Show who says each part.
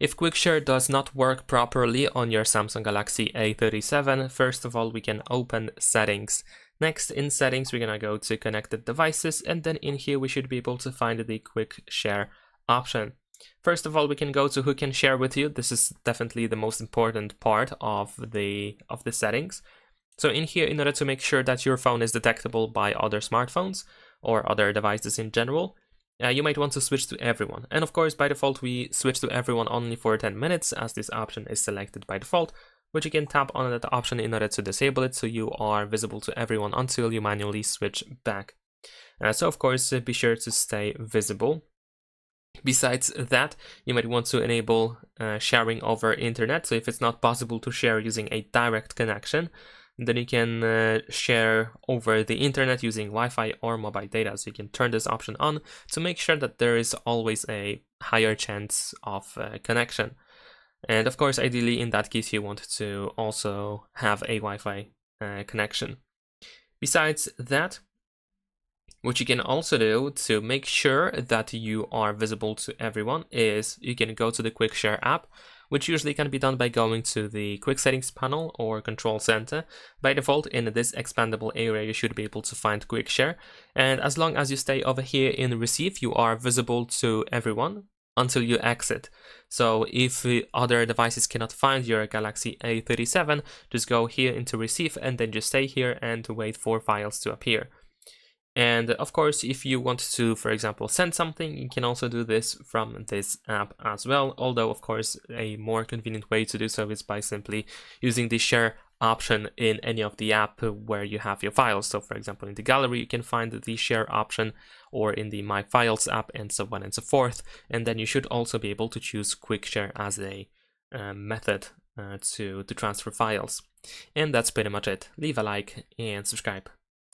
Speaker 1: If Quick Share does not work properly on your Samsung Galaxy A37, first of all, we can open Settings. Next, in Settings, we're gonna go to Connected Devices, and then in here we should be able to find the Quick Share option. First of all, we can go to Who Can Share With You. This is definitely the most important part of the settings. So in here, in order to make sure that your phone is detectable by other smartphones or other devices in general, you might want to switch to everyone. And of course, by default, we switch to everyone only for 10 minutes as this option is selected by default, but you can tap on that option in order to disable it so you are visible to everyone until you manually switch back. So of course, be sure to stay visible. Besides that, you might want to enable sharing over internet. So if it's not possible to share using a direct connection, then you can share over the internet using Wi-Fi or mobile data. So you can turn this option on to make sure that there is always a higher chance of connection. And of course, ideally in that case, you want to also have a Wi-Fi connection. Besides that, what you can also do to make sure that you are visible to everyone is you can go to the Quick Share app, which usually can be done by going to the Quick Settings panel or Control Center. By default, in this expandable area, you should be able to find Quick Share. And as long as you stay over here in Receive, you are visible to everyone until you exit. So if other devices cannot find your Galaxy A37, just go here into Receive and then just stay here and wait for files to appear. And of course, if you want to, for example, send something, you can also do this from this app as well. Although, of course, a more convenient way to do so is by simply using the share option in any of the app where you have your files. So for example, in the gallery, you can find the share option, or in the My Files app, and so on and so forth. And then you should also be able to choose Quick Share as a method to transfer files. And that's pretty much it. Leave a like and subscribe.